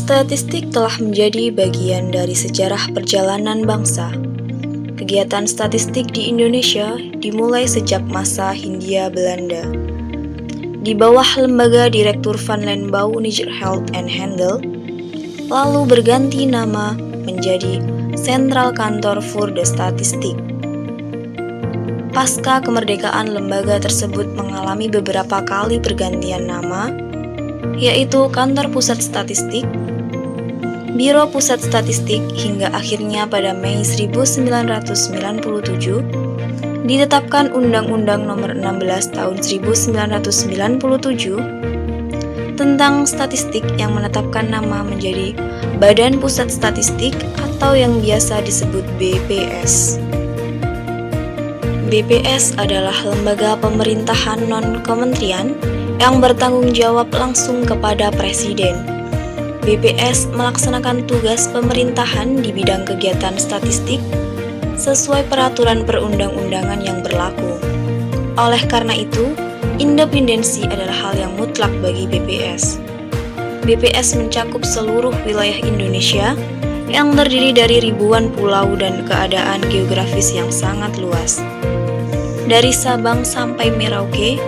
Statistik telah menjadi bagian dari sejarah perjalanan bangsa. Kegiatan statistik di Indonesia dimulai sejak masa Hindia Belanda. Di bawah lembaga Direktur Van Landbouw Nijrheld en Hendel, lalu berganti nama menjadi Sentral Kantor voor de Statistiek. Pasca kemerdekaan, lembaga tersebut mengalami beberapa kali pergantian nama, yaitu Kantor Pusat Statistik, Biro Pusat Statistik, hingga akhirnya pada Mei 1997 ditetapkan Undang-Undang Nomor 16 Tahun 1997 tentang statistik yang menetapkan nama menjadi Badan Pusat Statistik atau yang biasa disebut BPS. BPS adalah lembaga pemerintahan non-kementerian yang bertanggung jawab langsung kepada Presiden. BPS melaksanakan tugas pemerintahan di bidang kegiatan statistik sesuai peraturan perundang-undangan yang berlaku. Oleh karena itu, independensi adalah hal yang mutlak bagi BPS. BPS mencakup seluruh wilayah Indonesia yang terdiri dari ribuan pulau dan keadaan geografis yang sangat luas. Dari Sabang sampai Merauke,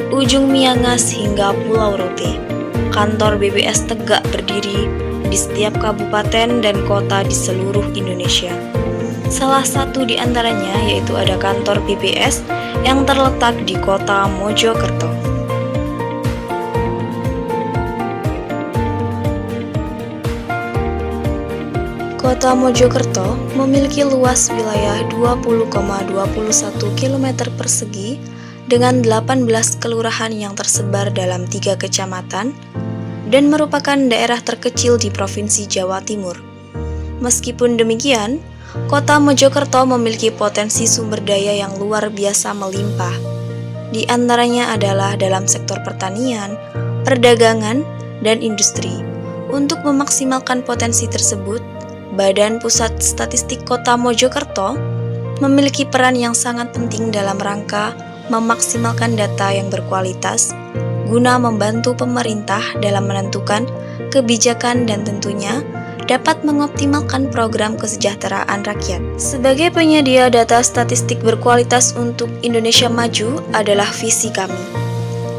ujung Miangas hingga Pulau Rote, kantor BPS tegak berdiri di setiap kabupaten dan kota di seluruh Indonesia. Salah satu di antaranya yaitu ada kantor BPS yang terletak di kota Mojokerto. Kota Mojokerto memiliki luas wilayah 20,21 km persegi dengan 18 kelurahan yang tersebar dalam 3 kecamatan dan merupakan daerah terkecil di Provinsi Jawa Timur. Meskipun demikian, Kota Mojokerto memiliki potensi sumber daya yang luar biasa melimpah. Di antaranya adalah dalam sektor pertanian, perdagangan, dan industri. Untuk memaksimalkan potensi tersebut, Badan Pusat Statistik Kota Mojokerto memiliki peran yang sangat penting dalam rangka memaksimalkan data yang berkualitas guna membantu pemerintah dalam menentukan kebijakan dan tentunya dapat mengoptimalkan program kesejahteraan rakyat. Sebagai penyedia data statistik berkualitas untuk Indonesia Maju adalah visi kami.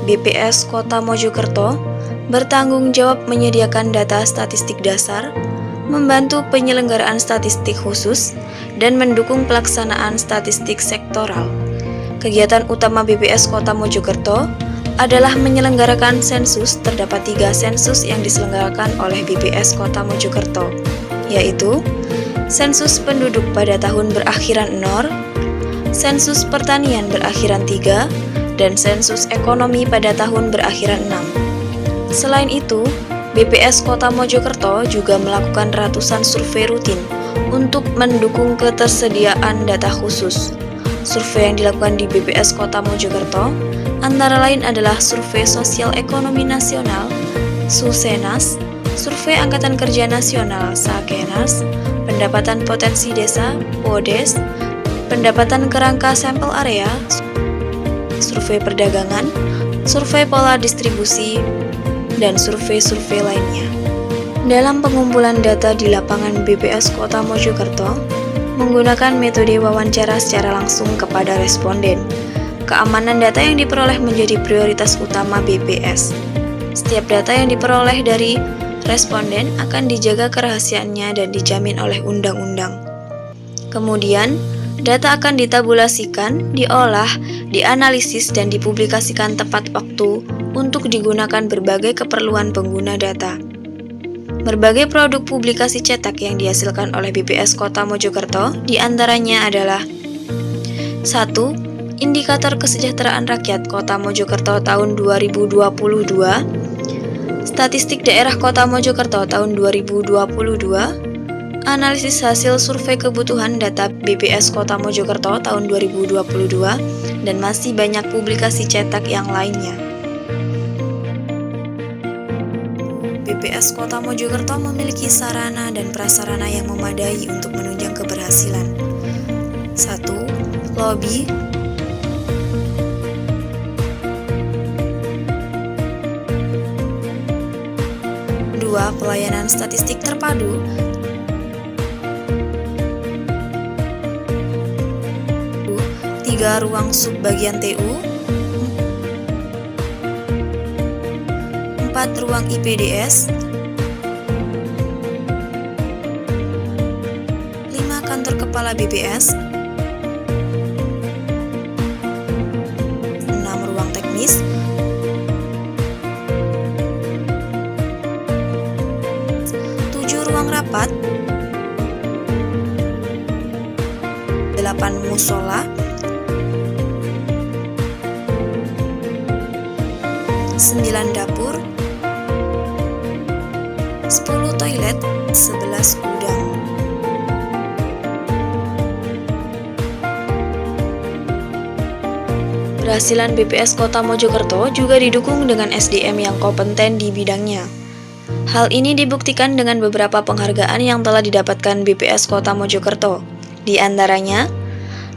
BPS Kota Mojokerto bertanggung jawab menyediakan data statistik dasar, membantu penyelenggaraan statistik khusus, dan mendukung pelaksanaan statistik sektoral. Kegiatan utama BPS Kota Mojokerto adalah menyelenggarakan sensus. Terdapat 3 sensus yang diselenggarakan oleh BPS Kota Mojokerto, yaitu sensus penduduk pada tahun berakhiran 0, sensus pertanian berakhiran 3, dan sensus ekonomi pada tahun berakhiran 6. Selain itu, BPS Kota Mojokerto juga melakukan ratusan survei rutin untuk mendukung ketersediaan data khusus. Survei yang dilakukan di BPS Kota Mojokerto antara lain adalah Survei Sosial Ekonomi Nasional (Susenas), Survei Angkatan Kerja Nasional (Sakenas), Pendapatan Potensi Desa (Podes), Pendapatan Kerangka Sampel Area, Survei Perdagangan, Survei Pola Distribusi, dan survei-survei lainnya. Dalam pengumpulan data di lapangan, BPS Kota Mojokerto menggunakan metode wawancara secara langsung kepada responden. Keamanan data yang diperoleh menjadi prioritas utama BPS. Setiap data yang diperoleh dari responden akan dijaga kerahasiaannya dan dijamin oleh undang-undang. Kemudian, data akan ditabulasikan, diolah, dianalisis, dan dipublikasikan tepat waktu untuk digunakan berbagai keperluan pengguna data. Berbagai produk publikasi cetak yang dihasilkan oleh BPS Kota Mojokerto diantaranya adalah 1. Indikator Kesejahteraan Rakyat Kota Mojokerto tahun 2022, Statistik Daerah Kota Mojokerto tahun 2022, Analisis hasil survei kebutuhan data BPS Kota Mojokerto tahun 2022, dan masih banyak publikasi cetak yang lainnya. BPS Kota Mojokerto memiliki sarana dan prasarana yang memadai untuk menunjang keberhasilan. 1. Lobby. 2. 2 pelayanan statistik terpadu, 3 ruang subbagian TU, 4 ruang IPDS, 5 kantor kepala BPS, 6 ruang teknis, 7 ruang rapat, 8 musola, 9 dapur, 10 toilet, 11 gudang. Keberhasilan BPS Kota Mojokerto juga didukung dengan SDM yang kompeten di bidangnya. Hal ini dibuktikan dengan beberapa penghargaan yang telah didapatkan BPS Kota Mojokerto. Di antaranya,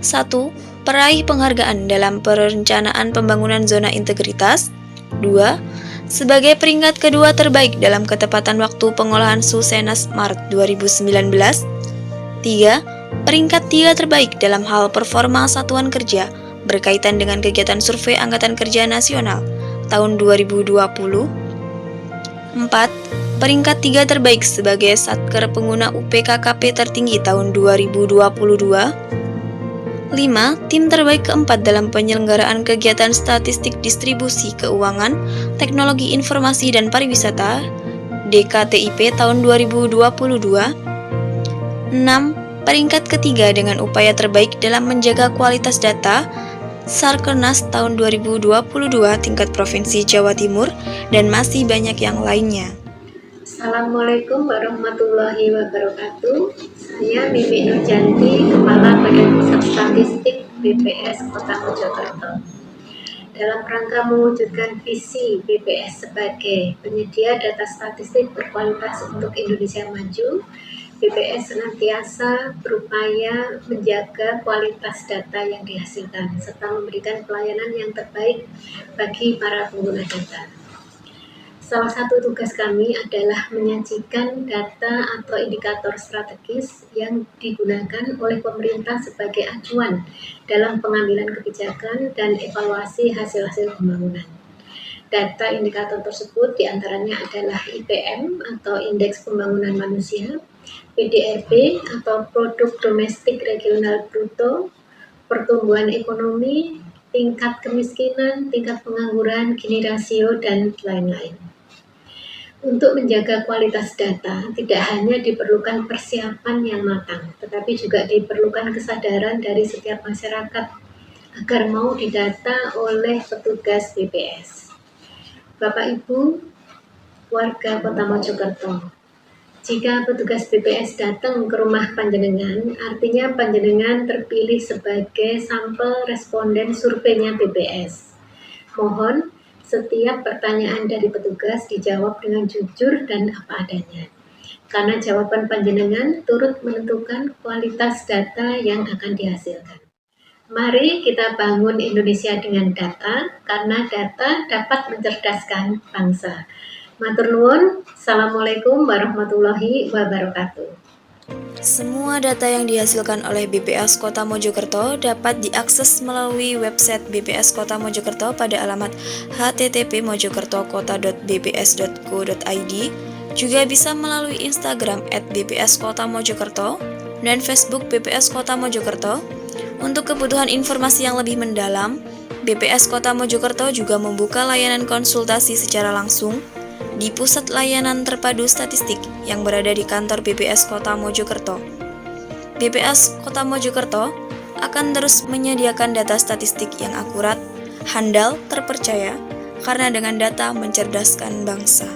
1. Peraih penghargaan dalam perencanaan pembangunan zona integritas. 2. Sebagai peringkat kedua terbaik dalam ketepatan waktu pengolahan Susenas Maret 2019. 3. Peringkat 3 terbaik dalam hal performa satuan kerja berkaitan dengan kegiatan survei Angkatan Kerja Nasional tahun 2020. 4. Peringkat 3 terbaik sebagai Satker Pengguna UPKKP tertinggi tahun 2022. 5. Tim terbaik keempat dalam penyelenggaraan kegiatan statistik distribusi keuangan, teknologi informasi dan pariwisata DKTIP tahun 2022. 6. Peringkat ketiga dengan upaya terbaik dalam menjaga kualitas data Sarkernas tahun 2022 tingkat Provinsi Jawa Timur, dan masih banyak yang lainnya. Assalamualaikum warahmatullahi wabarakatuh. Saya Mimi Nurjanti, Kepala Badan Pusat Statistik BPS Kota Mojokerto. Dalam rangka mewujudkan visi BPS sebagai penyedia data statistik berkualitas untuk Indonesia maju, BPS senantiasa berupaya menjaga kualitas data yang dihasilkan serta memberikan pelayanan yang terbaik bagi para pengguna data. Salah satu tugas kami adalah menyajikan data atau indikator strategis yang digunakan oleh pemerintah sebagai acuan dalam pengambilan kebijakan dan evaluasi hasil-hasil pembangunan. Data indikator tersebut diantaranya adalah IPM atau Indeks Pembangunan Manusia, PDRB atau Produk Domestik Regional Bruto, pertumbuhan ekonomi, tingkat kemiskinan, tingkat pengangguran, Gini rasio, dan lain-lain. Untuk menjaga kualitas data, tidak hanya diperlukan persiapan yang matang, tetapi juga diperlukan kesadaran dari setiap masyarakat agar mau didata oleh petugas BPS. Bapak Ibu, warga Kota Mojokerto, jika petugas BPS datang ke rumah panjenengan, artinya panjenengan terpilih sebagai sampel responden surveinya BPS. Mohon setiap pertanyaan dari petugas dijawab dengan jujur dan apa adanya, karena jawaban panjenengan turut menentukan kualitas data yang akan dihasilkan. Mari kita bangun Indonesia dengan data, karena data dapat mencerdaskan bangsa. Matur nuwun. Assalamualaikum warahmatullahi wabarakatuh. Semua data yang dihasilkan oleh BPS Kota Mojokerto dapat diakses melalui website BPS Kota Mojokerto pada alamat http://mojokerto.bps.go.id, juga bisa melalui Instagram @bpskota-mojokerto dan Facebook BPS Kota Mojokerto. Untuk kebutuhan informasi yang lebih mendalam, BPS Kota Mojokerto juga membuka layanan konsultasi secara langsung di Pusat Layanan Terpadu Statistik yang berada di kantor BPS Kota Mojokerto. BPS Kota Mojokerto akan terus menyediakan data statistik yang akurat, handal, terpercaya, karena dengan data mencerdaskan bangsa.